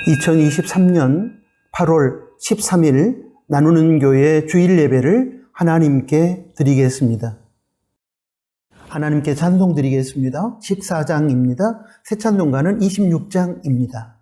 2023년 8월 13일 나누는 교회 주일 예배를 하나님께 드리겠습니다. 하나님께 찬송 드리겠습니다. 14장입니다. 새 찬송가는 26장입니다.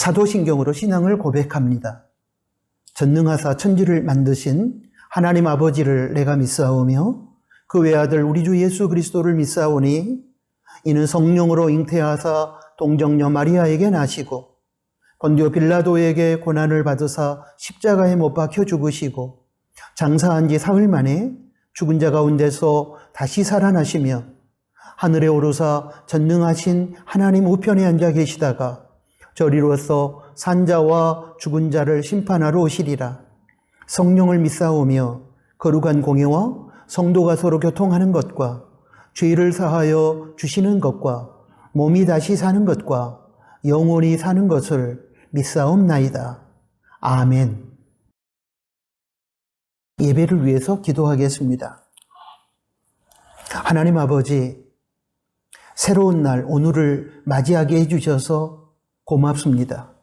사도신경으로 신앙을 고백합니다. 전능하사 천지를 만드신 하나님 아버지를 내가 믿사오며 그 외아들 우리 주 예수 그리스도를 믿사오니 이는 성령으로 잉태하사 동정녀 마리아에게 나시고 본디오 빌라도에게 고난을 받으사 십자가에 못 박혀 죽으시고 장사한 지 사흘 만에 죽은 자 가운데서 다시 살아나시며 하늘에 오르사 전능하신 하나님 우편에 앉아 계시다가 저리로서 산자와 죽은 자를 심판하러 오시리라. 성령을 믿사오며 거룩한 공예와 성도가 서로 교통하는 것과 죄를 사하여 주시는 것과 몸이 다시 사는 것과 영원히 사는 것을 믿사옵나이다. 아멘. 예배를 위해서 기도하겠습니다. 하나님 아버지, 새로운 날 오늘을 맞이하게 해주셔서 고맙습니다.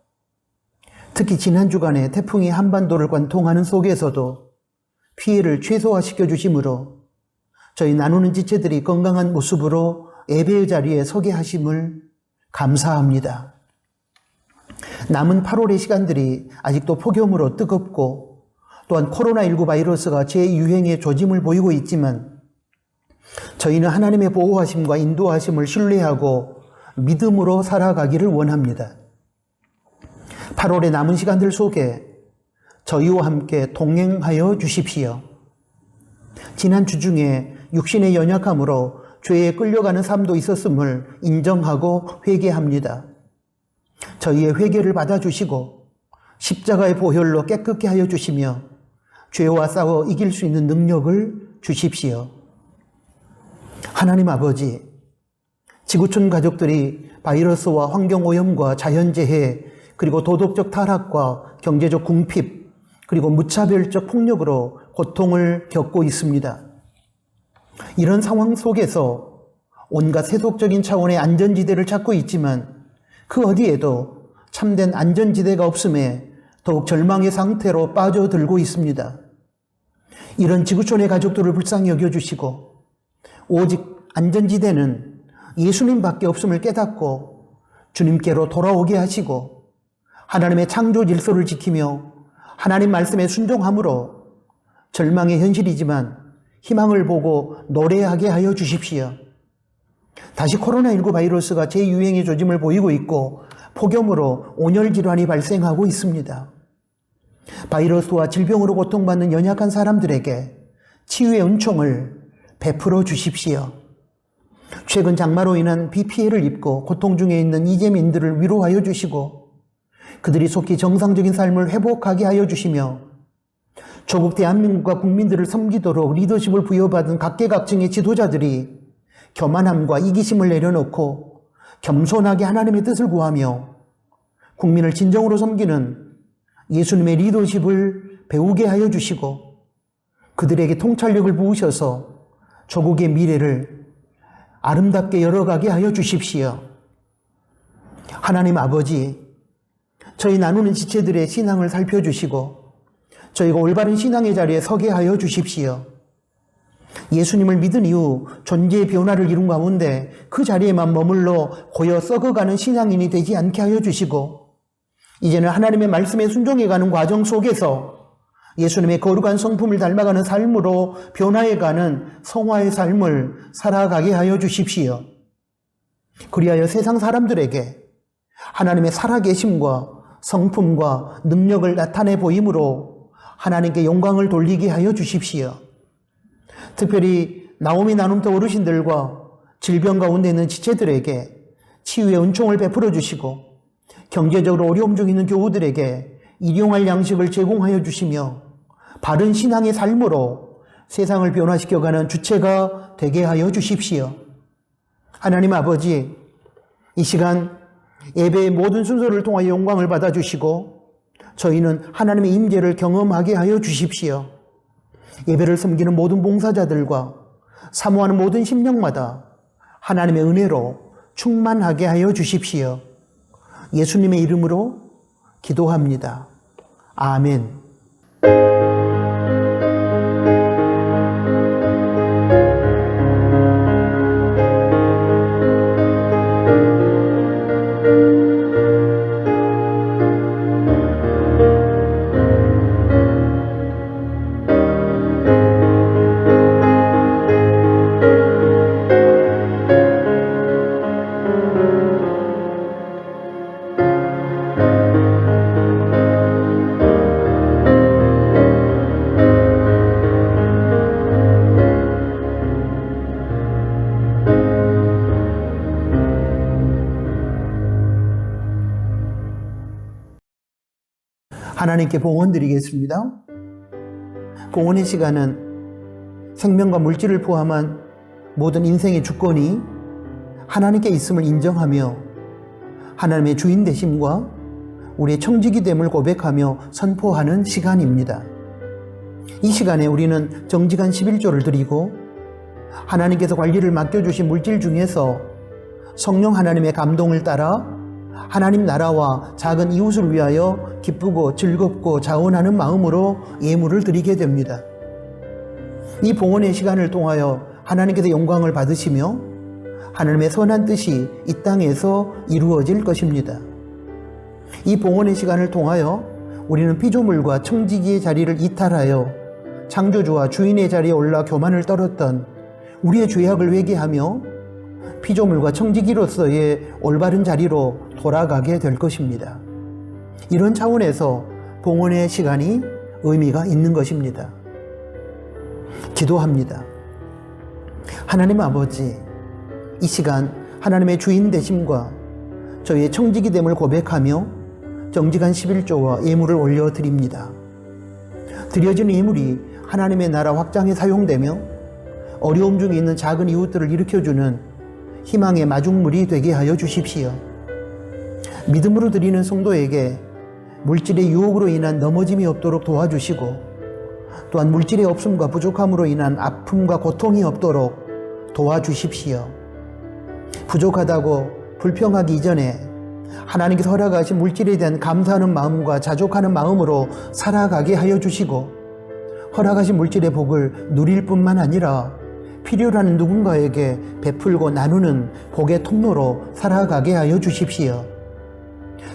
특히 지난 주간에 태풍이 한반도를 관통하는 속에서도 피해를 최소화시켜 주심으로 저희 나누는 지체들이 건강한 모습으로 예배의 자리에 서게 하심을 감사합니다. 남은 8월의 시간들이 아직도 폭염으로 뜨겁고 또한 코로나19 바이러스가 재유행의 조짐을 보이고 있지만 저희는 하나님의 보호하심과 인도하심을 신뢰하고 믿음으로 살아가기를 원합니다. 8월의 남은 시간들 속에 저희와 함께 동행하여 주십시오. 지난 주 중에 육신의 연약함으로 죄에 끌려가는 삶도 있었음을 인정하고 회개합니다. 저희의 회개를 받아주시고 십자가의 보혈로 깨끗게 하여 주시며 죄와 싸워 이길 수 있는 능력을 주십시오. 하나님 아버지, 지구촌 가족들이 바이러스와 환경오염과 자연재해 그리고 도덕적 타락과 경제적 궁핍 그리고 무차별적 폭력으로 고통을 겪고 있습니다. 이런 상황 속에서 온갖 세속적인 차원의 안전지대를 찾고 있지만 그 어디에도 참된 안전지대가 없음에 더욱 절망의 상태로 빠져들고 있습니다. 이런 지구촌의 가족들을 불쌍히 여겨주시고 오직 안전지대는 예수님밖에 없음을 깨닫고 주님께로 돌아오게 하시고 하나님의 창조 질서를 지키며 하나님 말씀에 순종함으로 절망의 현실이지만 희망을 보고 노래하게 하여 주십시오. 다시 코로나19 바이러스가 재유행의 조짐을 보이고 있고 폭염으로 온열 질환이 발생하고 있습니다. 바이러스와 질병으로 고통받는 연약한 사람들에게 치유의 은총을 베풀어 주십시오. 최근 장마로 인한 비 피해를 입고 고통 중에 있는 이재민들을 위로하여 주시고 그들이 속히 정상적인 삶을 회복하게 하여 주시며 조국 대한민국과 국민들을 섬기도록 리더십을 부여받은 각계각층의 지도자들이 교만함과 이기심을 내려놓고 겸손하게 하나님의 뜻을 구하며 국민을 진정으로 섬기는 예수님의 리더십을 배우게 하여 주시고 그들에게 통찰력을 부으셔서 조국의 미래를 아름답게 열어가게 하여 주십시오. 하나님 아버지, 저희 나누는 지체들의 신앙을 살펴주시고 저희가 올바른 신앙의 자리에 서게 하여 주십시오. 예수님을 믿은 이후 존재의 변화를 이룬 가운데 그 자리에만 머물러 고여 썩어가는 신앙인이 되지 않게 하여 주시고 이제는 하나님의 말씀에 순종해가는 과정 속에서 예수님의 거룩한 성품을 닮아가는 삶으로 변화해가는 성화의 삶을 살아가게 하여 주십시오. 그리하여 세상 사람들에게 하나님의 살아계심과 성품과 능력을 나타내 보임으로 하나님께 영광을 돌리게 하여 주십시오. 특별히 나오미 나눔터 어르신들과 질병 가운데 있는 지체들에게 치유의 은총을 베풀어 주시고 경제적으로 어려움 중에 있는 교우들에게 일용할 양식을 제공하여 주시며 바른 신앙의 삶으로 세상을 변화시켜가는 주체가 되게 하여 주십시오. 하나님 아버지, 이 시간 예배의 모든 순서를 통하여 영광을 받아주시고 저희는 하나님의 임재를 경험하게 하여 주십시오. 예배를 섬기는 모든 봉사자들과 사모하는 모든 심령마다 하나님의 은혜로 충만하게 하여 주십시오. 예수님의 이름으로 기도합니다. 아멘. 하나님께 봉헌 드리겠습니다. 봉헌의 시간은 생명과 물질을 포함한 모든 인생의 주권이 하나님께 있음을 인정하며 하나님의 주인 되심과 우리의 청지기 됨을 고백하며 선포하는 시간입니다. 이 시간에 우리는 정직한 11조를 드리고 하나님께서 관리를 맡겨주신 물질 중에서 성령 하나님의 감동을 따라 하나님 나라와 작은 이웃을 위하여 기쁘고 즐겁고 자원하는 마음으로 예물을 드리게 됩니다. 이 봉헌의 시간을 통하여 하나님께서 영광을 받으시며 하나님의 선한 뜻이 이 땅에서 이루어질 것입니다. 이 봉헌의 시간을 통하여 우리는 피조물과 청지기의 자리를 이탈하여 창조주와 주인의 자리에 올라 교만을 떨었던 우리의 죄악을 회개하며 피조물과 청지기로서의 올바른 자리로 돌아가게 될 것입니다. 이런 차원에서 봉헌의 시간이 의미가 있는 것입니다. 기도합니다. 하나님 아버지, 이 시간 하나님의 주인 되심과 저희의 청지기 됨을 고백하며 정직한 11조와 예물을 올려드립니다. 드려진 예물이 하나님의 나라 확장에 사용되며 어려움 중에 있는 작은 이웃들을 일으켜주는 희망의 마중물이 되게 하여 주십시오. 믿음으로 드리는 성도에게 물질의 유혹으로 인한 넘어짐이 없도록 도와주시고 또한 물질의 없음과 부족함으로 인한 아픔과 고통이 없도록 도와주십시오. 부족하다고 불평하기 이전에 하나님께서 허락하신 물질에 대한 감사하는 마음과 자족하는 마음으로 살아가게 하여 주시고 허락하신 물질의 복을 누릴 뿐만 아니라 필요로 하는 누군가에게 베풀고 나누는 복의 통로로 살아가게 하여 주십시오.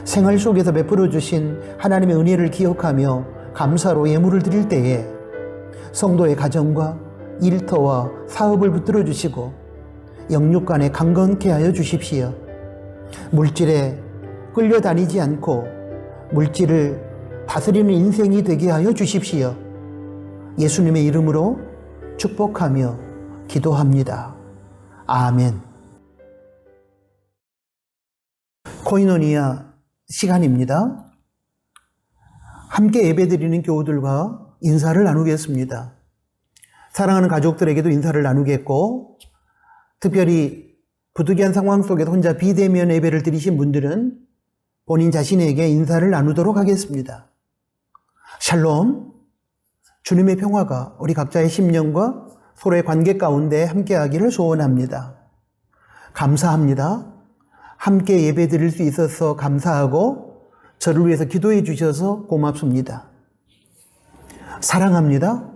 생활 속에서 베풀어 주신 하나님의 은혜를 기억하며 감사로 예물을 드릴 때에 성도의 가정과 일터와 사업을 붙들어 주시고 영육간에 강건케 하여 주십시오. 물질에 끌려다니지 않고 물질을 다스리는 인생이 되게 하여 주십시오. 예수님의 이름으로 축복하며 기도합니다. 아멘. 코이노니아 시간입니다. 함께 예배드리는 교우들과 인사를 나누겠습니다. 사랑하는 가족들에게도 인사를 나누겠고 특별히 부득이한 상황 속에서 혼자 비대면 예배를 드리신 분들은 본인 자신에게 인사를 나누도록 하겠습니다. 샬롬, 주님의 평화가 우리 각자의 심령과 서로의 관계 가운데 함께하기를 소원합니다. 감사합니다. 함께 예배 드릴 수 있어서 감사하고 저를 위해서 기도해 주셔서 고맙습니다. 사랑합니다.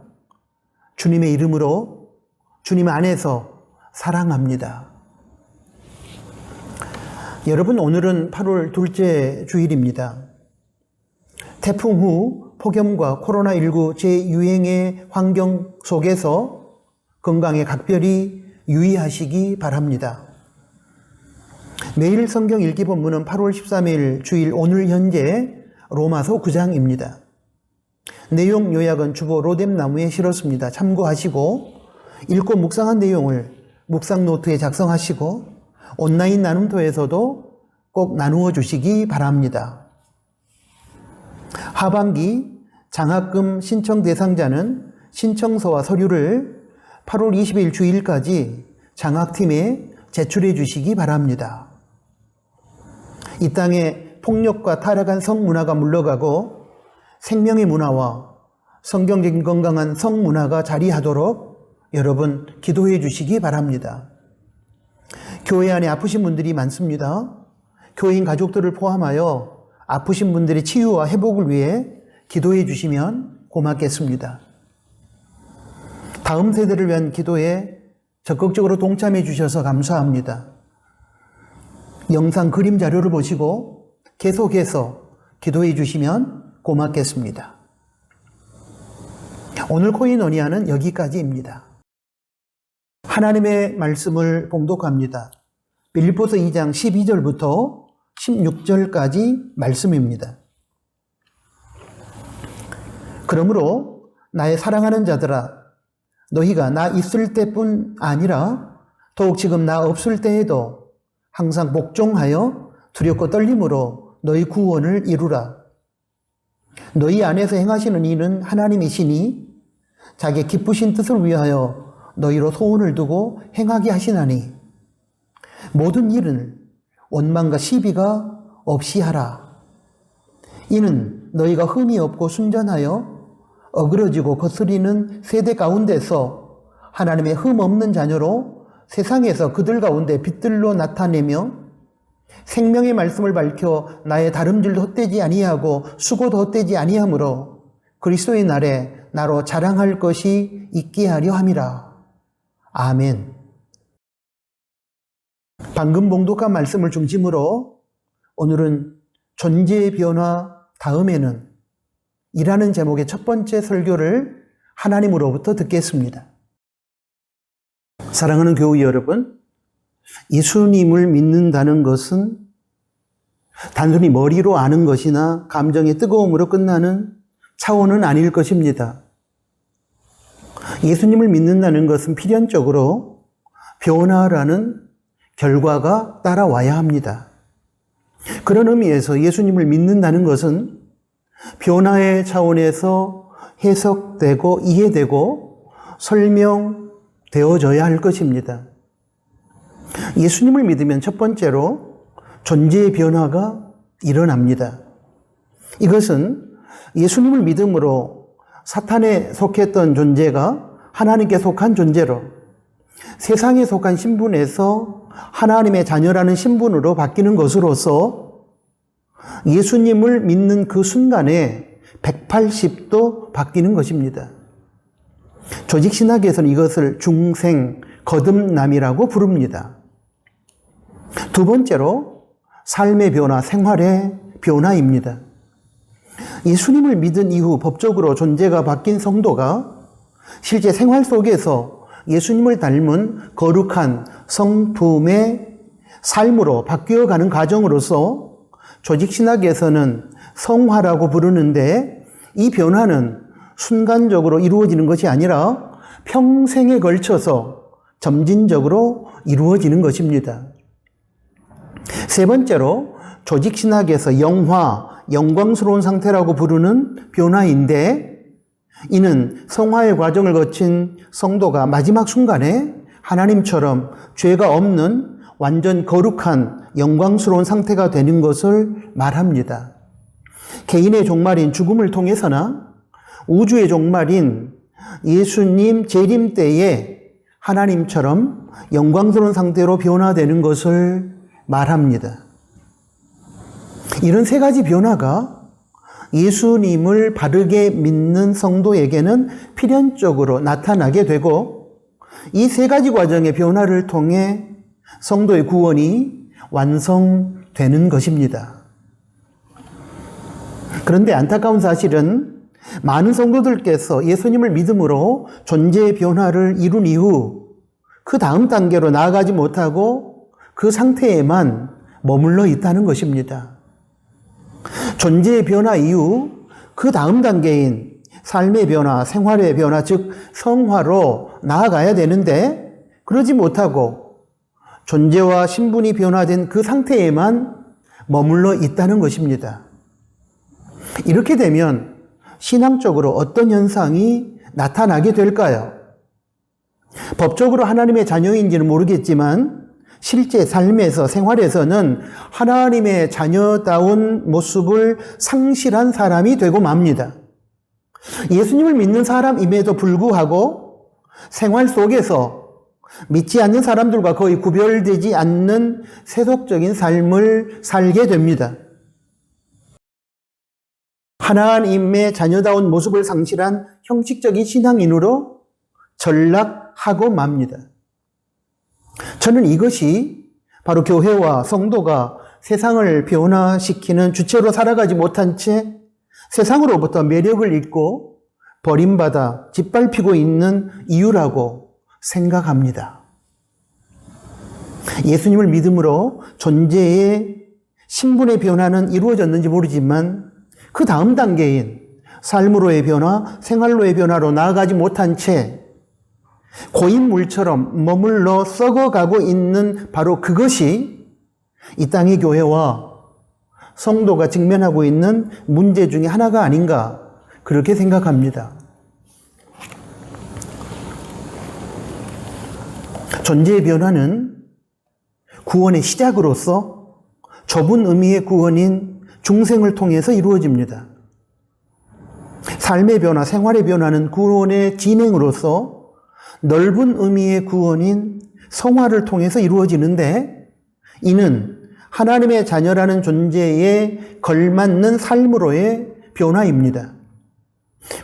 주님의 이름으로 주님 안에서 사랑합니다. 여러분, 오늘은 8월 둘째 주일입니다. 태풍 후 폭염과 코로나19 재유행의 환경 속에서 건강에 각별히 유의하시기 바랍니다. 매일 성경 읽기 본문은 8월 13일 주일 오늘 현재 로마서 9장입니다. 내용 요약은 주보 로뎀나무에 실었습니다. 참고하시고 읽고 묵상한 내용을 묵상 노트에 작성하시고 온라인 나눔토에서도 꼭 나누어 주시기 바랍니다. 하반기 장학금 신청 대상자는 신청서와 서류를 8월 20일 주일까지 장학팀에 제출해 주시기 바랍니다. 이 땅에 폭력과 타락한 성문화가 물러가고 생명의 문화와 성경적인 건강한 성문화가 자리하도록 여러분 기도해 주시기 바랍니다. 교회 안에 아프신 분들이 많습니다. 교인 가족들을 포함하여 아프신 분들의 치유와 회복을 위해 기도해 주시면 고맙겠습니다. 다음 세대를 위한 기도에 적극적으로 동참해 주셔서 감사합니다. 영상 그림 자료를 보시고 계속해서 기도해 주시면 고맙겠습니다. 오늘 코인오니아는 여기까지입니다. 하나님의 말씀을 봉독합니다. 빌립보서 2장 12절부터 16절까지 말씀입니다. 그러므로 나의 사랑하는 자들아, 너희가 나 있을 때뿐 아니라 더욱 지금 나 없을 때에도 항상 복종하여 두렵고 떨림으로 너희 구원을 이루라. 너희 안에서 행하시는 이는 하나님이시니 자기의 기쁘신 뜻을 위하여 너희로 소원을 두고 행하게 하시나니 모든 일은 원망과 시비가 없이 하라. 이는 너희가 흠이 없고 순전하여 어그러지고 거스리는 세대 가운데서 하나님의 흠 없는 자녀로 세상에서 그들 가운데 빛들로 나타내며 생명의 말씀을 밝혀 나의 다름질도 헛되지 아니하고 수고도 헛되지 아니하므로 그리스도의 날에 나로 자랑할 것이 있게 하려 함이라. 아멘. 방금 봉독한 말씀을 중심으로 오늘은 존재의 변화 다음에는 이라는 제목의 첫 번째 설교를 하나님으로부터 듣겠습니다. 사랑하는 교우 여러분, 예수님을 믿는다는 것은 단순히 머리로 아는 것이나 감정의 뜨거움으로 끝나는 차원은 아닐 것입니다. 예수님을 믿는다는 것은 필연적으로 변화라는 결과가 따라와야 합니다. 그런 의미에서 예수님을 믿는다는 것은 변화의 차원에서 해석되고 이해되고 설명되어져야 할 것입니다. 예수님을 믿으면 첫 번째로 존재의 변화가 일어납니다. 이것은 예수님을 믿음으로 사탄에 속했던 존재가 하나님께 속한 존재로 세상에 속한 신분에서 하나님의 자녀라는 신분으로 바뀌는 것으로서 예수님을 믿는 그 순간에 180도 바뀌는 것입니다. 조직신학에서는 이것을 중생, 거듭남이라고 부릅니다. 두 번째로 삶의 변화, 생활의 변화입니다. 예수님을 믿은 이후 법적으로 존재가 바뀐 성도가 실제 생활 속에서 예수님을 닮은 거룩한 성품의 삶으로 바뀌어가는 과정으로서 조직신학에서는 성화라고 부르는데 이 변화는 순간적으로 이루어지는 것이 아니라 평생에 걸쳐서 점진적으로 이루어지는 것입니다. 세 번째로 조직신학에서 영화, 영광스러운 상태라고 부르는 변화인데 이는 성화의 과정을 거친 성도가 마지막 순간에 하나님처럼 죄가 없는 완전 거룩한 영광스러운 상태가 되는 것을 말합니다. 개인의 종말인 죽음을 통해서나 우주의 종말인 예수님 재림 때에 하나님처럼 영광스러운 상태로 변화되는 것을 말합니다. 이런 세 가지 변화가 예수님을 바르게 믿는 성도에게는 필연적으로 나타나게 되고, 이 세 가지 과정의 변화를 통해 성도의 구원이 완성되는 것입니다. 그런데 안타까운 사실은 많은 성도들께서 예수님을 믿음으로 존재의 변화를 이룬 이후 그 다음 단계로 나아가지 못하고 그 상태에만 머물러 있다는 것입니다. 존재의 변화 이후 그 다음 단계인 삶의 변화, 생활의 변화, 즉 성화로 나아가야 되는데 그러지 못하고 존재와 신분이 변화된 그 상태에만 머물러 있다는 것입니다. 이렇게 되면 신앙적으로 어떤 현상이 나타나게 될까요? 법적으로 하나님의 자녀인지는 모르겠지만 실제 삶에서, 생활에서는 하나님의 자녀다운 모습을 상실한 사람이 되고 맙니다. 예수님을 믿는 사람임에도 불구하고 생활 속에서 믿지 않는 사람들과 거의 구별되지 않는 세속적인 삶을 살게 됩니다. 하나님의 자녀다운 모습을 상실한 형식적인 신앙인으로 전락하고 맙니다. 저는 이것이 바로 교회와 성도가 세상을 변화시키는 주체로 살아가지 못한 채 세상으로부터 매력을 잃고 버림받아 짓밟히고 있는 이유라고 생각합니다. 예수님을 믿음으로 존재의 신분의 변화는 이루어졌는지 모르지만 그 다음 단계인 삶으로의 변화, 생활로의 변화로 나아가지 못한 채 고인물처럼 머물러 썩어가고 있는 바로 그것이 이 땅의 교회와 성도가 직면하고 있는 문제 중에 하나가 아닌가, 그렇게 생각합니다. 존재의 변화는 구원의 시작으로서 좁은 의미의 구원인 중생을 통해서 이루어집니다. 삶의 변화, 생활의 변화는 구원의 진행으로서 넓은 의미의 구원인 성화를 통해서 이루어지는데, 이는 하나님의 자녀라는 존재에 걸맞는 삶으로의 변화입니다.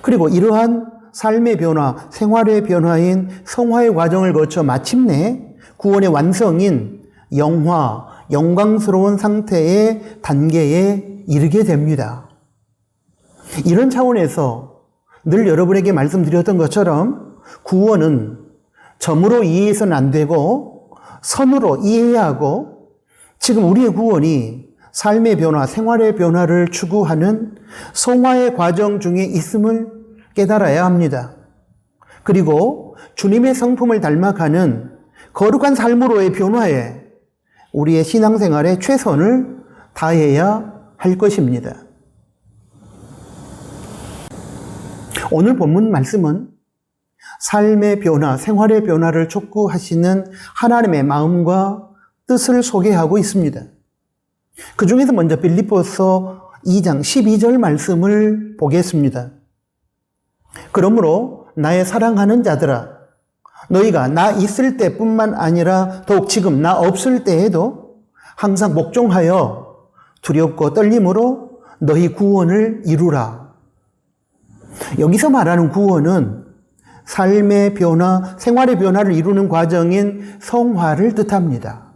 그리고 이러한 삶의 변화, 생활의 변화인 성화의 과정을 거쳐 마침내 구원의 완성인 영화, 영광스러운 상태의 단계에 이르게 됩니다. 이런 차원에서 늘 여러분에게 말씀드렸던 것처럼 구원은 점으로 이해해서는 안 되고 선으로 이해해야 하고, 지금 우리의 구원이 삶의 변화, 생활의 변화를 추구하는 성화의 과정 중에 있음을 깨달아야 합니다. 그리고 주님의 성품을 닮아가는 거룩한 삶으로의 변화에 우리의 신앙생활에 최선을 다해야 할 것입니다. 오늘 본문 말씀은 삶의 변화, 생활의 변화를 촉구하시는 하나님의 마음과 뜻을 소개하고 있습니다. 그 중에서 먼저 빌립보서 2장 12절 말씀을 보겠습니다. 그러므로 나의 사랑하는 자들아, 너희가 나 있을 때뿐만 아니라 더욱 지금 나 없을 때에도 항상 복종하여 두렵고 떨림으로 너희 구원을 이루라. 여기서 말하는 구원은 삶의 변화, 생활의 변화를 이루는 과정인 성화를 뜻합니다.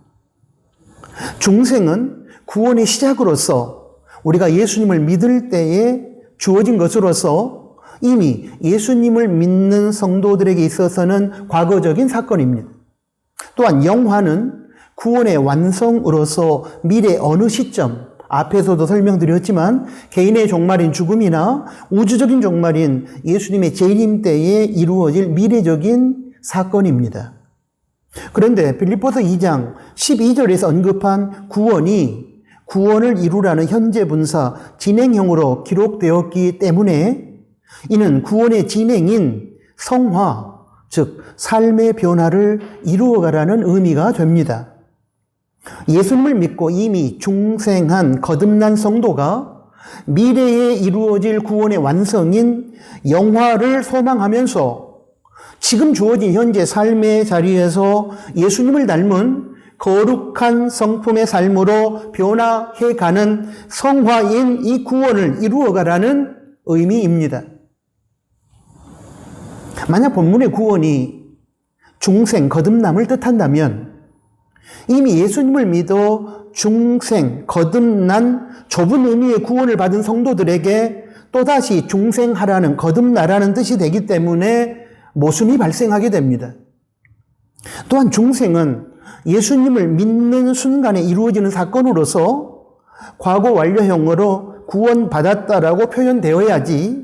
중생은 구원의 시작으로서 우리가 예수님을 믿을 때에 주어진 것으로서 이미 예수님을 믿는 성도들에게 있어서는 과거적인 사건입니다. 또한 영화는 구원의 완성으로서 미래 어느 시점, 앞에서도 설명드렸지만 개인의 종말인 죽음이나 우주적인 종말인 예수님의 재림 때에 이루어질 미래적인 사건입니다. 그런데 빌립보서 2장 12절에서 언급한 구원이 구원을 이루라는 현재 분사 진행형으로 기록되었기 때문에 이는 구원의 진행인 성화, 즉 삶의 변화를 이루어가라는 의미가 됩니다. 예수님을 믿고 이미 중생한 거듭난 성도가 미래에 이루어질 구원의 완성인 영화를 소망하면서 지금 주어진 현재 삶의 자리에서 예수님을 닮은 거룩한 성품의 삶으로 변화해가는 성화인 이 구원을 이루어가라는 의미입니다. 만약 본문의 구원이 중생, 거듭남을 뜻한다면 이미 예수님을 믿어 중생, 거듭난 좁은 의미의 구원을 받은 성도들에게 또다시 중생하라는, 거듭나라는 뜻이 되기 때문에 모순이 발생하게 됩니다. 또한 중생은 예수님을 믿는 순간에 이루어지는 사건으로서 과거 완료형으로 구원받았다라고 표현되어야지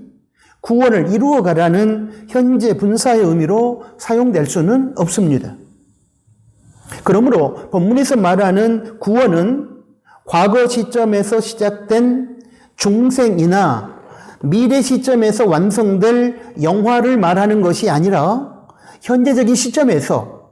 구원을 이루어가라는 현재 분사의 의미로 사용될 수는 없습니다. 그러므로 본문에서 말하는 구원은 과거 시점에서 시작된 중생이나 미래 시점에서 완성될 영화를 말하는 것이 아니라 현재적인 시점에서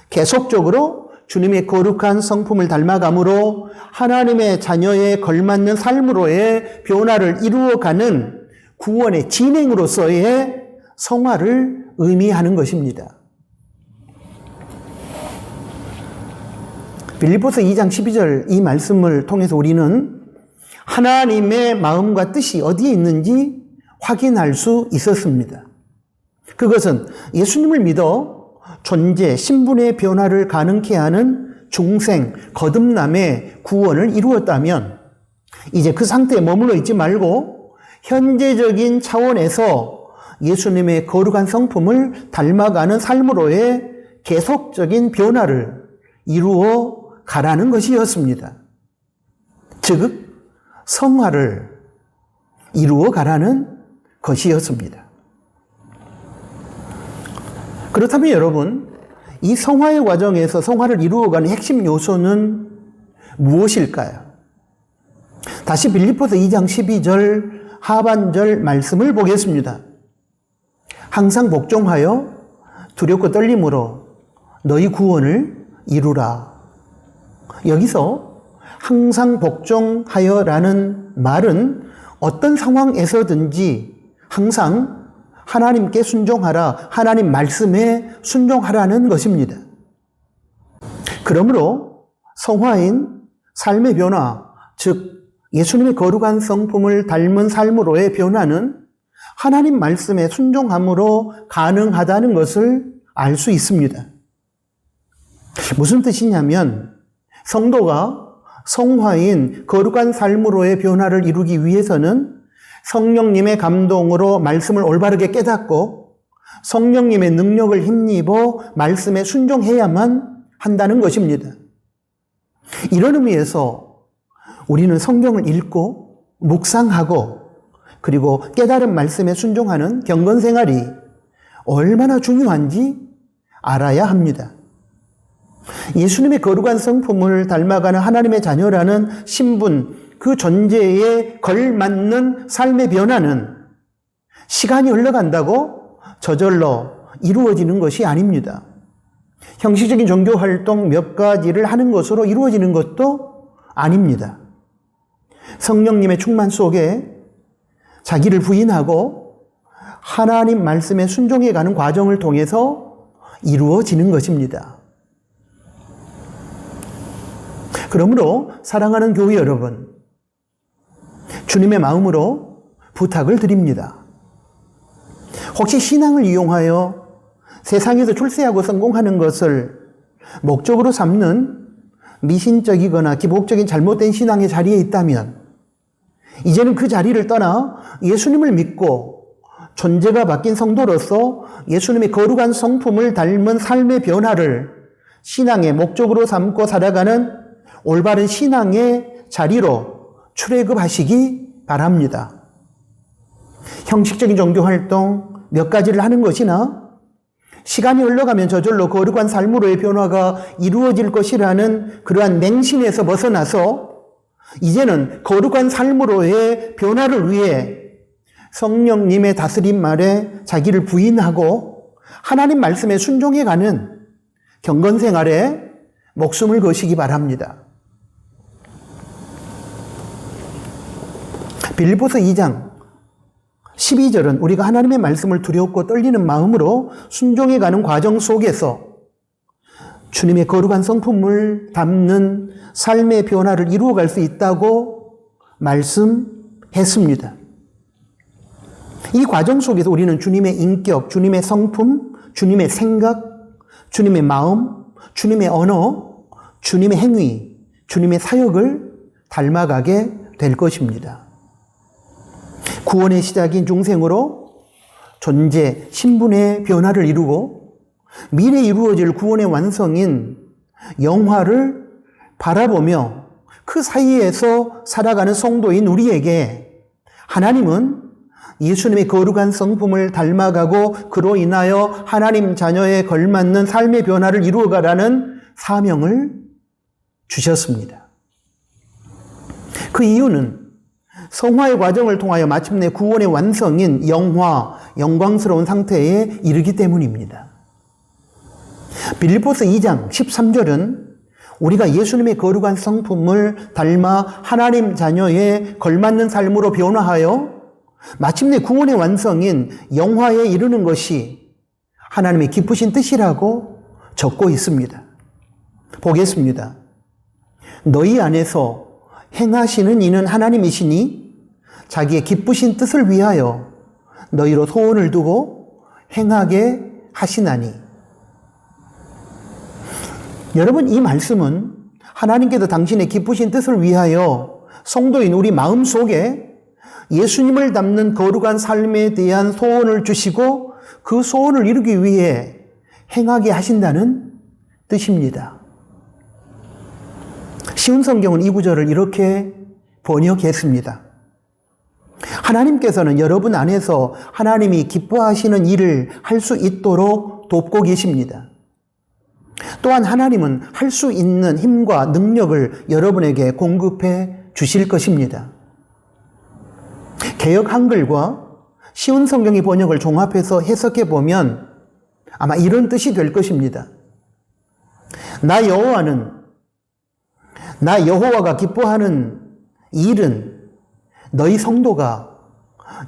계속적으로 주님의 거룩한 성품을 닮아감으로 하나님의 자녀에 걸맞는 삶으로의 변화를 이루어가는 구원의 진행으로서의 성화를 의미하는 것입니다. 빌립보서 2장 12절 이 말씀을 통해서 우리는 하나님의 마음과 뜻이 어디에 있는지 확인할 수 있었습니다. 그것은 예수님을 믿어 존재, 신분의 변화를 가능케 하는 중생, 거듭남의 구원을 이루었다면 이제 그 상태에 머물러 있지 말고 현재적인 차원에서 예수님의 거룩한 성품을 닮아가는 삶으로의 계속적인 변화를 이루어 가라는 것이었습니다. 즉 성화를 이루어 가라는 것이었습니다. 그렇다면 여러분, 이 성화의 과정에서 성화를 이루어가는 핵심 요소는 무엇일까요? 다시 빌립보서 2장 12절 하반절 말씀을 보겠습니다. 항상 복종하여 두렵고 떨림으로 너희 구원을 이루라. 여기서 항상 복종하여라는 말은 어떤 상황에서든지 항상 하나님께 순종하라, 하나님 말씀에 순종하라는 것입니다. 그러므로 성화인 삶의 변화, 즉 예수님의 거룩한 성품을 닮은 삶으로의 변화는 하나님 말씀에 순종함으로 가능하다는 것을 알 수 있습니다. 무슨 뜻이냐면 성도가 성화인 거룩한 삶으로의 변화를 이루기 위해서는 성령님의 감동으로 말씀을 올바르게 깨닫고 성령님의 능력을 힘입어 말씀에 순종해야만 한다는 것입니다. 이런 의미에서 우리는 성경을 읽고 묵상하고 그리고 깨달은 말씀에 순종하는 경건 생활이 얼마나 중요한지 알아야 합니다. 예수님의 거룩한 성품을 닮아가는 하나님의 자녀라는 신분, 그 존재에 걸맞는 삶의 변화는 시간이 흘러간다고 저절로 이루어지는 것이 아닙니다. 형식적인 종교 활동 몇 가지를 하는 것으로 이루어지는 것도 아닙니다. 성령님의 충만 속에 자기를 부인하고 하나님 말씀에 순종해가는 과정을 통해서 이루어지는 것입니다. 그러므로 사랑하는 교회 여러분, 주님의 마음으로 부탁을 드립니다. 혹시 신앙을 이용하여 세상에서 출세하고 성공하는 것을 목적으로 삼는 미신적이거나 기복적인 잘못된 신앙의 자리에 있다면 이제는 그 자리를 떠나 예수님을 믿고 존재가 바뀐 성도로서 예수님의 거룩한 성품을 닮은 삶의 변화를 신앙의 목적으로 삼고 살아가는 올바른 신앙의 자리로 출애굽하시기 바랍니다. 형식적인 종교 활동 몇 가지를 하는 것이나 시간이 흘러가면 저절로 거룩한 삶으로의 변화가 이루어질 것이라는 그러한 맹신에서 벗어나서 이제는 거룩한 삶으로의 변화를 위해 성령님의 다스림 아래 자기를 부인하고 하나님 말씀에 순종해가는 경건 생활에 목숨을 거시기 바랍니다. 빌립보서 2장 12절은 우리가 하나님의 말씀을 두렵고 떨리는 마음으로 순종해가는 과정 속에서 주님의 거룩한 성품을 담는 삶의 변화를 이루어갈 수 있다고 말씀했습니다. 이 과정 속에서 우리는 주님의 인격, 주님의 성품, 주님의 생각, 주님의 마음, 주님의 언어, 주님의 행위, 주님의 사역을 닮아가게 될 것입니다. 구원의 시작인 중생으로 존재, 신분의 변화를 이루고 미래에 이루어질 구원의 완성인 영화를 바라보며 그 사이에서 살아가는 성도인 우리에게 하나님은 예수님의 거룩한 성품을 닮아가고 그로 인하여 하나님 자녀에 걸맞는 삶의 변화를 이루어가라는 사명을 주셨습니다. 그 이유는 성화의 과정을 통하여 마침내 구원의 완성인 영화, 영광스러운 상태에 이르기 때문입니다. 빌립보서 2장 13절은 우리가 예수님의 거룩한 성품을 닮아 하나님 자녀에 걸맞는 삶으로 변화하여 마침내 구원의 완성인 영화에 이르는 것이 하나님의 기쁘신 뜻이라고 적고 있습니다. 보겠습니다. 너희 안에서 행하시는 이는 하나님이시니 자기의 기쁘신 뜻을 위하여 너희로 소원을 두고 행하게 하시나니. 여러분, 이 말씀은 하나님께서 당신의 기쁘신 뜻을 위하여 성도인 우리 마음속에 예수님을 담는 거룩한 삶에 대한 소원을 주시고 그 소원을 이루기 위해 행하게 하신다는 뜻입니다. 쉬운 성경은 이 구절을 이렇게 번역했습니다. 하나님께서는 여러분 안에서 하나님이 기뻐하시는 일을 할 수 있도록 돕고 계십니다. 또한 하나님은 할 수 있는 힘과 능력을 여러분에게 공급해 주실 것입니다. 개역 한글과 쉬운 성경의 번역을 종합해서 해석해 보면 아마 이런 뜻이 될 것입니다. 나 여호와가 기뻐하는 일은 너희 성도가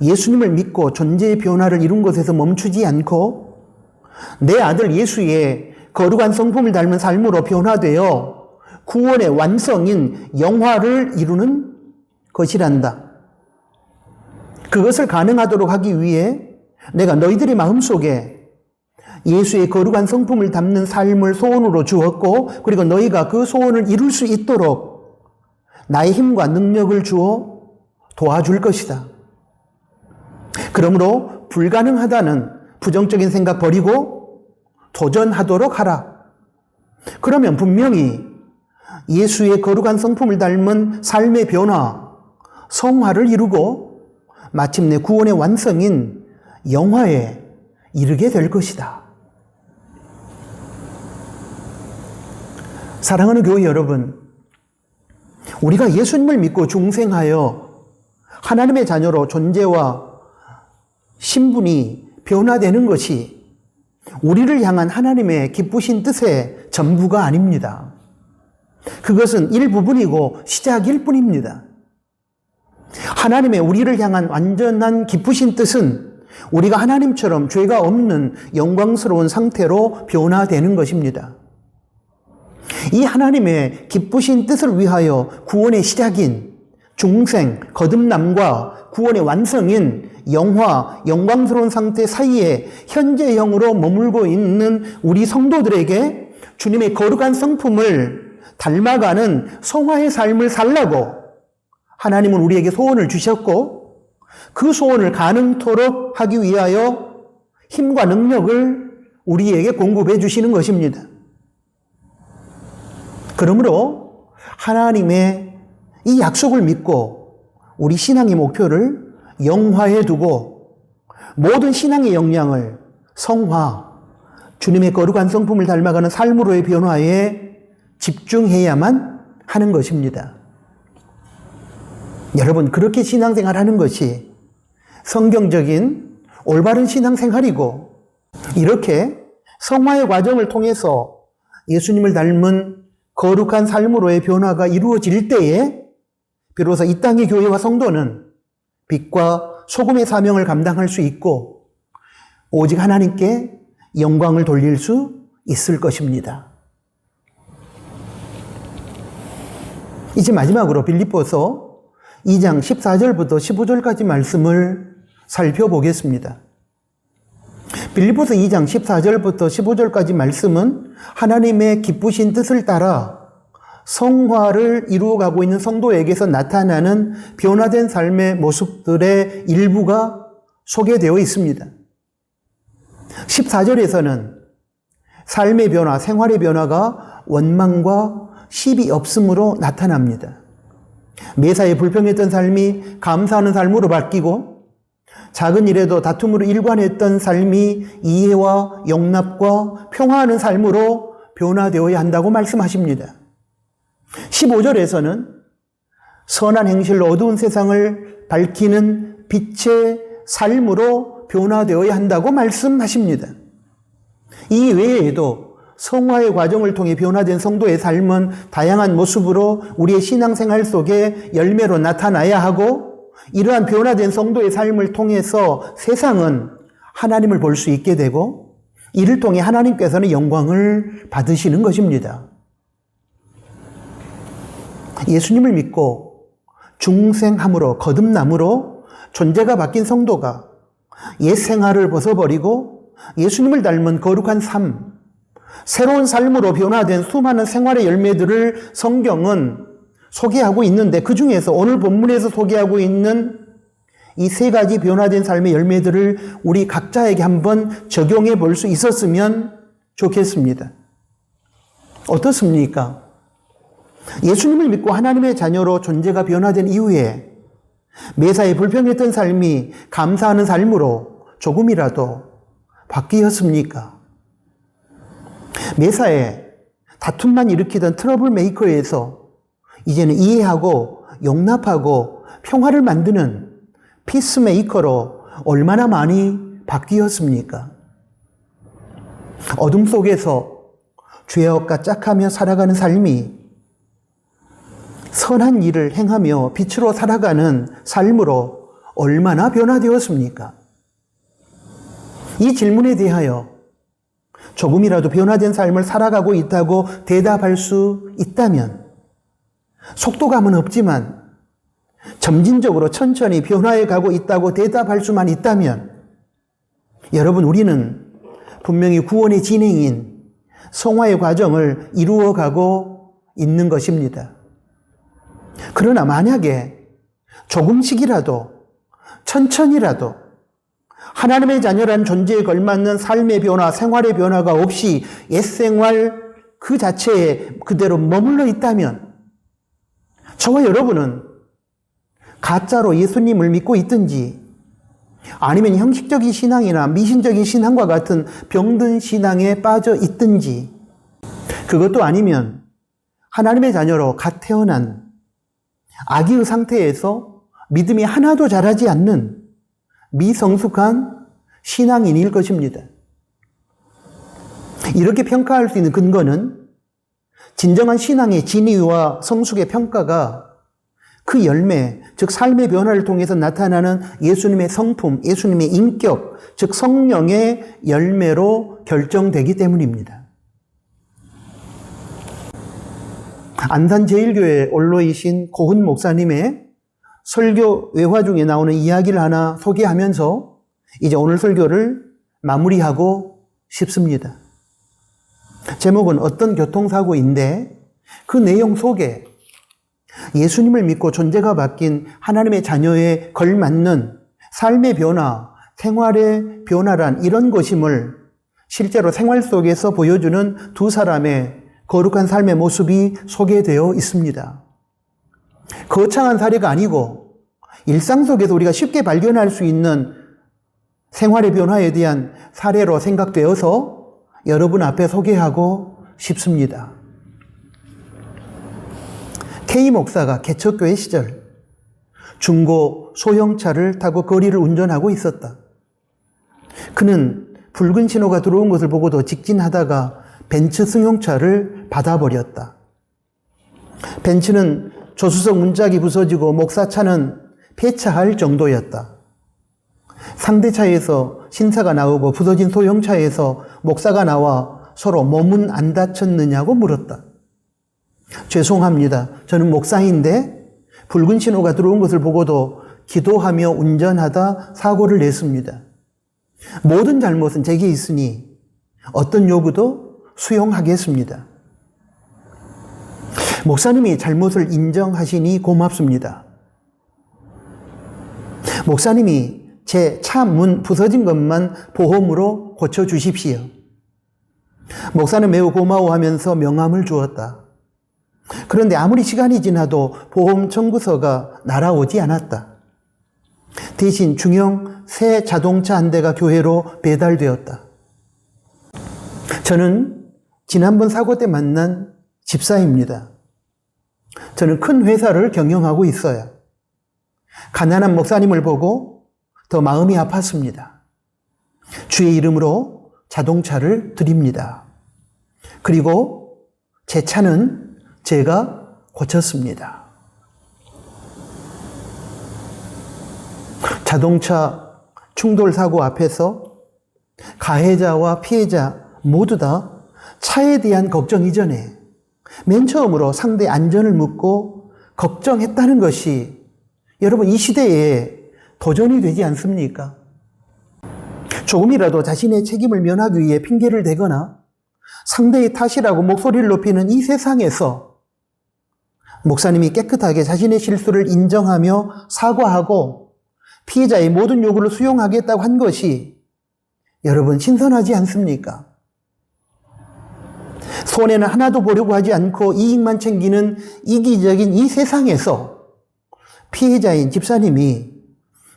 예수님을 믿고 존재의 변화를 이룬 것에서 멈추지 않고 내 아들 예수의 거룩한 성품을 닮은 삶으로 변화되어 구원의 완성인 영화를 이루는 것이란다. 그것을 가능하도록 하기 위해 내가 너희들의 마음속에 예수의 거룩한 성품을 담는 삶을 소원으로 주었고 그리고 너희가 그 소원을 이룰 수 있도록 나의 힘과 능력을 주어 도와줄 것이다. 그러므로 불가능하다는 부정적인 생각 버리고 도전하도록 하라. 그러면 분명히 예수의 거룩한 성품을 닮은 삶의 변화, 성화를 이루고 마침내 구원의 완성인 영화에 이르게 될 것이다. 사랑하는 교회 여러분, 우리가 예수님을 믿고 중생하여 하나님의 자녀로 존재와 신분이 변화되는 것이 우리를 향한 하나님의 기쁘신 뜻의 전부가 아닙니다. 그것은 일부분이고 시작일 뿐입니다. 하나님의 우리를 향한 완전한 기쁘신 뜻은 우리가 하나님처럼 죄가 없는 영광스러운 상태로 변화되는 것입니다. 이 하나님의 기쁘신 뜻을 위하여 구원의 시작인 중생, 거듭남과 구원의 완성인 영화, 영광스러운 상태 사이에 현재형으로 머물고 있는 우리 성도들에게 주님의 거룩한 성품을 닮아가는 성화의 삶을 살라고 하나님은 우리에게 소원을 주셨고 그 소원을 가능토록 하기 위하여 힘과 능력을 우리에게 공급해 주시는 것입니다. 그러므로 하나님의 이 약속을 믿고 우리 신앙의 목표를 영화에 두고 모든 신앙의 역량을 성화, 주님의 거룩한 성품을 닮아가는 삶으로의 변화에 집중해야만 하는 것입니다. 여러분, 그렇게 신앙생활하는 것이 성경적인 올바른 신앙생활이고 이렇게 성화의 과정을 통해서 예수님을 닮은 거룩한 삶으로의 변화가 이루어질 때에 비로소 이 땅의 교회와 성도는 빛과 소금의 사명을 감당할 수 있고 오직 하나님께 영광을 돌릴 수 있을 것입니다. 이제 마지막으로 빌립보서 2장 14절부터 15절까지 말씀을 살펴보겠습니다. 빌립보서 2장 14절부터 15절까지 말씀은 하나님의 기쁘신 뜻을 따라 성화를 이루어가고 있는 성도에게서 나타나는 변화된 삶의 모습들의 일부가 소개되어 있습니다. 14절에서는 삶의 변화, 생활의 변화가 원망과 시비 없음으로 나타납니다. 매사에 불평했던 삶이 감사하는 삶으로 바뀌고 작은 일에도 다툼으로 일관했던 삶이 이해와 용납과 평화하는 삶으로 변화되어야 한다고 말씀하십니다. 15절에서는 선한 행실로 어두운 세상을 밝히는 빛의 삶으로 변화되어야 한다고 말씀하십니다. 이 외에도 성화의 과정을 통해 변화된 성도의 삶은 다양한 모습으로 우리의 신앙생활 속에 열매로 나타나야 하고 이러한 변화된 성도의 삶을 통해서 세상은 하나님을 볼 수 있게 되고 이를 통해 하나님께서는 영광을 받으시는 것입니다. 예수님을 믿고 중생함으로 거듭남으로 존재가 바뀐 성도가 옛 생활을 벗어버리고 예수님을 닮은 거룩한 삶, 새로운 삶으로 변화된 수많은 생활의 열매들을 성경은 소개하고 있는데 그 중에서 오늘 본문에서 소개하고 있는 이 세 가지 변화된 삶의 열매들을 우리 각자에게 한번 적용해 볼 수 있었으면 좋겠습니다. 어떻습니까? 예수님을 믿고 하나님의 자녀로 존재가 변화된 이후에 매사에 불평했던 삶이 감사하는 삶으로 조금이라도 바뀌었습니까? 매사에 다툼만 일으키던 트러블 메이커에서 이제는 이해하고 용납하고 평화를 만드는 피스메이커로 얼마나 많이 바뀌었습니까? 어둠 속에서 죄악과 짝하며 살아가는 삶이 선한 일을 행하며 빛으로 살아가는 삶으로 얼마나 변화되었습니까? 이 질문에 대하여 조금이라도 변화된 삶을 살아가고 있다고 대답할 수 있다면 속도감은 없지만 점진적으로 천천히 변화해 가고 있다고 대답할 수만 있다면 여러분 우리는 분명히 구원의 진행인 성화의 과정을 이루어가고 있는 것입니다. 그러나 만약에 조금씩이라도 천천히라도 하나님의 자녀라는 존재에 걸맞는 삶의 변화, 생활의 변화가 없이 옛생활 그 자체에 그대로 머물러 있다면 저와 여러분은 가짜로 예수님을 믿고 있든지 아니면 형식적인 신앙이나 미신적인 신앙과 같은 병든 신앙에 빠져 있든지 그것도 아니면 하나님의 자녀로 갓 태어난 아기의 상태에서 믿음이 하나도 자라지 않는 미성숙한 신앙인일 것입니다. 이렇게 평가할 수 있는 근거는 진정한 신앙의 진위와 성숙의 평가가 그 열매, 즉 삶의 변화를 통해서 나타나는 예수님의 성품, 예수님의 인격, 즉 성령의 열매로 결정되기 때문입니다. 안산제일교회 원로이신 고훈 목사님의 설교 외화 중에 나오는 이야기를 하나 소개하면서 이제 오늘 설교를 마무리하고 싶습니다. 제목은 어떤 교통사고인데 그 내용 속에 예수님을 믿고 존재가 바뀐 하나님의 자녀에 걸맞는 삶의 변화, 생활의 변화란 이런 것임을 실제로 생활 속에서 보여주는 두 사람의 거룩한 삶의 모습이 소개되어 있습니다. 거창한 사례가 아니고 일상 속에서 우리가 쉽게 발견할 수 있는 생활의 변화에 대한 사례로 생각되어서 여러분 앞에 소개하고 싶습니다. K 목사가 개척교회 시절 중고 소형차를 타고 거리를 운전하고 있었다. 그는 붉은 신호가 들어온 것을 보고도 직진하다가 벤츠 승용차를 받아버렸다. 벤츠는 조수석 문짝이 부서지고 목사차는 폐차할 정도였다. 상대차에서 신사가 나오고 부서진 소형차에서 목사가 나와 서로 몸은 안 다쳤느냐고 물었다. 죄송합니다. 저는 목사인데 붉은 신호가 들어온 것을 보고도 기도하며 운전하다 사고를 냈습니다. 모든 잘못은 제게 있으니 어떤 요구도 수용하겠습니다. 목사님이 잘못을 인정하시니 고맙습니다. 목사님이 제 차 문 부서진 것만 보험으로 고쳐주십시오. 목사는 매우 고마워하면서 명함을 주었다. 그런데 아무리 시간이 지나도 보험 청구서가 날아오지 않았다. 대신 중형 새 자동차 한 대가 교회로 배달되었다. 저는 지난번 사고 때 만난 집사입니다. 저는 큰 회사를 경영하고 있어요. 가난한 목사님을 보고 더 마음이 아팠습니다. 주의 이름으로 자동차를 드립니다. 그리고 제 차는 제가 고쳤습니다. 자동차 충돌 사고 앞에서 가해자와 피해자 모두 다 차에 대한 걱정 이전에 맨 처음으로 상대 안전을 묻고 걱정했다는 것이 여러분 이 시대에 도전이 되지 않습니까? 조금이라도 자신의 책임을 면하기 위해 핑계를 대거나 상대의 탓이라고 목소리를 높이는 이 세상에서 목사님이 깨끗하게 자신의 실수를 인정하며 사과하고 피해자의 모든 요구를 수용하겠다고 한 것이 여러분 신선하지 않습니까? 손해는 하나도 보려고 하지 않고 이익만 챙기는 이기적인 이 세상에서 피해자인 집사님이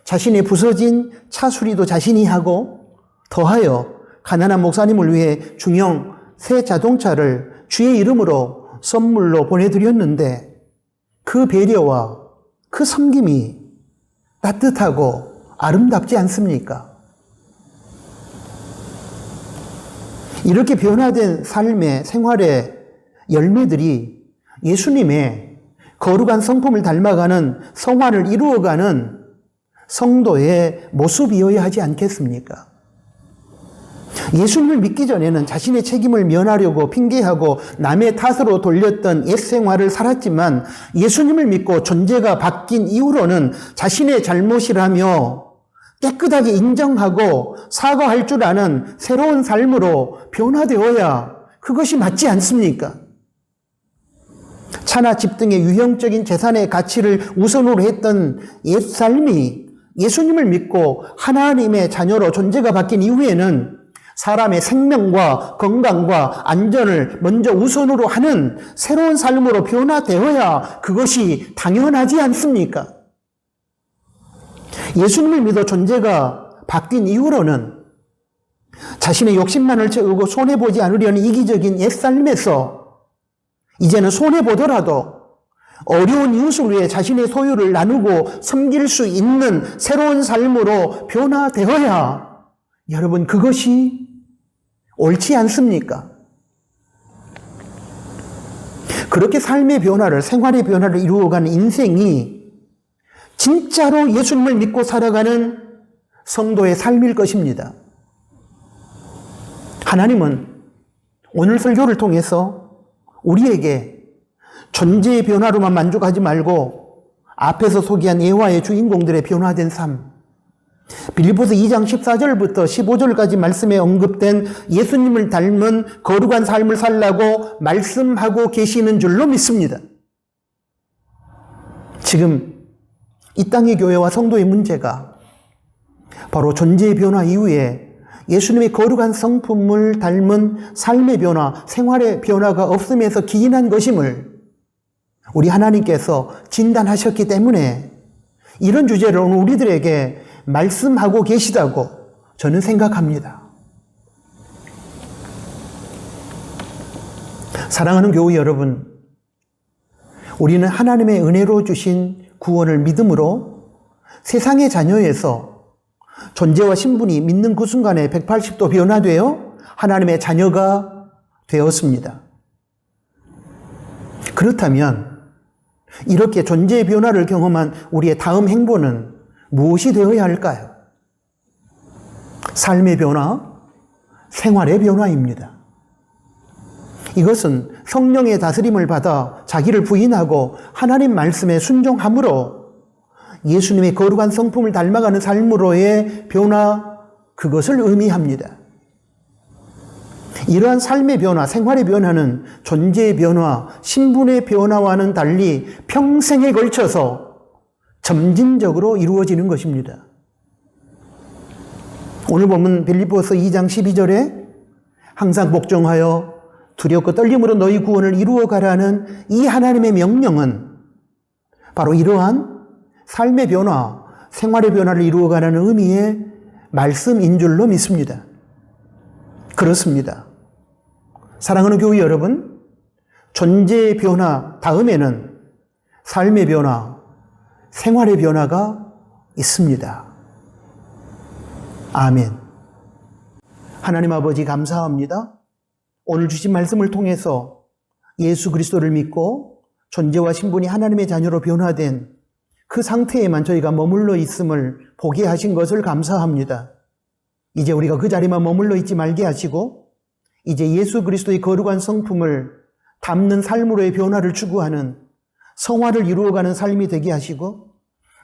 자신의 부서진 차 수리도 자신이 하고 더하여 가난한 목사님을 위해 중형 새 자동차를 주의 이름으로 선물로 보내드렸는데 그 배려와 그 섬김이 따뜻하고 아름답지 않습니까? 이렇게 변화된 삶의 생활의 열매들이 예수님의 거룩한 성품을 닮아가는 성화를 이루어가는 성도의 모습이어야 하지 않겠습니까? 예수님을 믿기 전에는 자신의 책임을 면하려고 핑계하고 남의 탓으로 돌렸던 옛 생활을 살았지만 예수님을 믿고 존재가 바뀐 이후로는 자신의 잘못이라며 깨끗하게 인정하고 사과할 줄 아는 새로운 삶으로 변화되어야 그것이 맞지 않습니까? 차나 집 등의 유형적인 재산의 가치를 우선으로 했던 옛 삶이 예수님을 믿고 하나님의 자녀로 존재가 바뀐 이후에는 사람의 생명과 건강과 안전을 먼저 우선으로 하는 새로운 삶으로 변화되어야 그것이 당연하지 않습니까? 예수님을 믿어 존재가 바뀐 이후로는 자신의 욕심만을 채우고 손해보지 않으려는 이기적인 옛삶에서 이제는 손해보더라도 어려운 이웃을 위해 자신의 소유를 나누고 섬길 수 있는 새로운 삶으로 변화되어야 여러분 그것이 옳지 않습니까? 그렇게 삶의 변화를, 생활의 변화를 이루어가는 인생이 진짜로 예수님을 믿고 살아가는 성도의 삶일 것입니다. 하나님은 오늘 설교를 통해서 우리에게 존재의 변화로만 만족하지 말고 앞에서 소개한 예화의 주인공들의 변화된 삶, 빌립보서 2장 14절부터 15절까지 말씀에 언급된 예수님을 닮은 거룩한 삶을 살라고 말씀하고 계시는 줄로 믿습니다. 지금 이 땅의 교회와 성도의 문제가 바로 존재의 변화 이후에 예수님의 거룩한 성품을 닮은 삶의 변화, 생활의 변화가 없음에서 기인한 것임을 우리 하나님께서 진단하셨기 때문에 이런 주제를 오늘 우리들에게 말씀하고 계시다고 저는 생각합니다. 사랑하는 교우 여러분, 우리는 하나님의 은혜로 주신 구원을 믿음으로 세상의 자녀에서 존재와 신분이 믿는 그 순간에 180도 변화되어 하나님의 자녀가 되었습니다. 그렇다면 이렇게 존재의 변화를 경험한 우리의 다음 행보는 무엇이 되어야 할까요? 삶의 변화, 생활의 변화입니다. 이것은 성령의 다스림을 받아 자기를 부인하고 하나님 말씀에 순종함으로 예수님의 거룩한 성품을 닮아가는 삶으로의 변화, 그것을 의미합니다. 이러한 삶의 변화, 생활의 변화는 존재의 변화, 신분의 변화와는 달리 평생에 걸쳐서 점진적으로 이루어지는 것입니다. 오늘 보면 빌립보서 2장 12절에 항상 복종하여 두렵고 떨림으로 너희 구원을 이루어가라는 이 하나님의 명령은 바로 이러한 삶의 변화, 생활의 변화를 이루어가라는 의미의 말씀인 줄로 믿습니다. 그렇습니다. 사랑하는 교회 여러분, 존재의 변화 다음에는 삶의 변화, 생활의 변화가 있습니다. 아멘. 하나님 아버지 감사합니다. 오늘 주신 말씀을 통해서 예수 그리스도를 믿고 존재와 신분이 하나님의 자녀로 변화된 그 상태에만 저희가 머물러 있음을 보게 하신 것을 감사합니다. 이제 우리가 그 자리만 머물러 있지 말게 하시고 이제 예수 그리스도의 거룩한 성품을 담는 삶으로의 변화를 추구하는 성화를 이루어가는 삶이 되게 하시고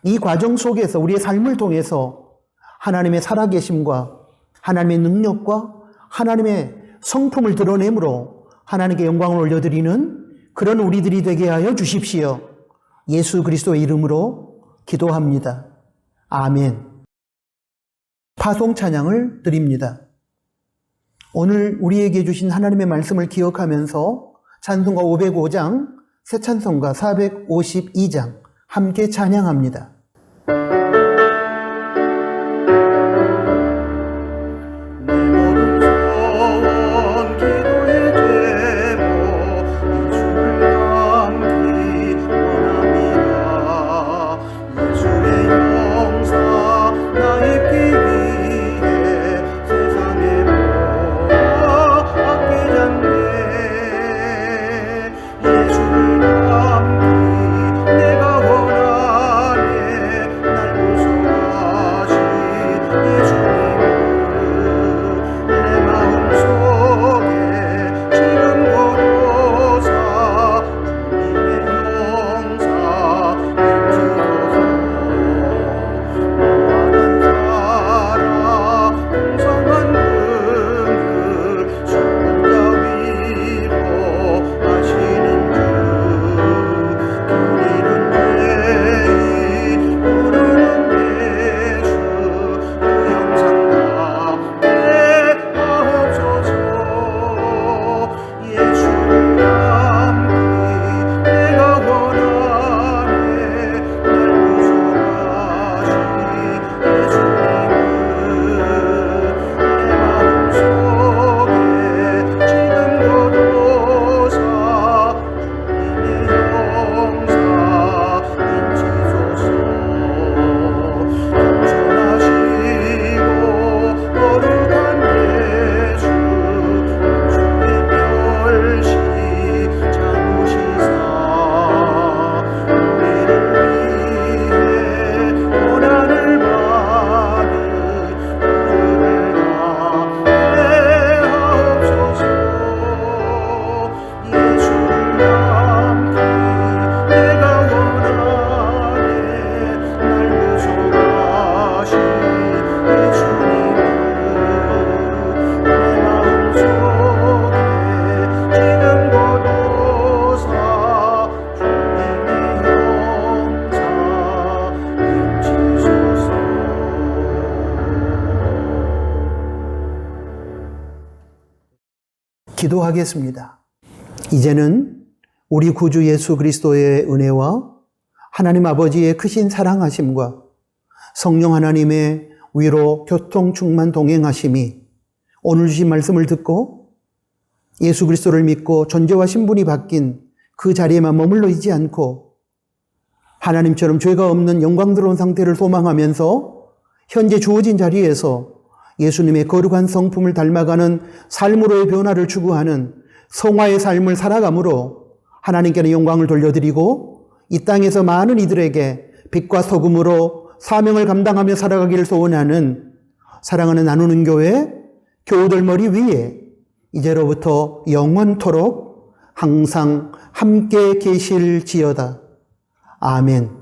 이 과정 속에서 우리의 삶을 통해서 하나님의 살아계심과 하나님의 능력과 하나님의 성품을 드러내므로 하나님께 영광을 올려드리는 그런 우리들이 되게 하여 주십시오. 예수 그리스도의 이름으로 기도합니다. 아멘. 파송 찬양을 드립니다. 오늘 우리에게 주신 하나님의 말씀을 기억하면서 찬송가 505장, 새 찬송가 452장 함께 찬양합니다. 기도하겠습니다. 이제는 우리 구주 예수 그리스도의 은혜와 하나님 아버지의 크신 사랑하심과 성령 하나님의 위로 교통 충만 동행하심이 오늘 주신 말씀을 듣고 예수 그리스도를 믿고 존재와 신분이 바뀐 그 자리에만 머물러 있지 않고 하나님처럼 죄가 없는 영광스러운 상태를 소망하면서 현재 주어진 자리에서 예수님의 거룩한 성품을 닮아가는 삶으로의 변화를 추구하는 성화의 삶을 살아감으로 하나님께는 영광을 돌려드리고 이 땅에서 많은 이들에게 빛과 소금으로 사명을 감당하며 살아가기를 소원하는 사랑하는 나누는 교회 교우들 머리 위에 이제로부터 영원토록 항상 함께 계실지어다. 아멘.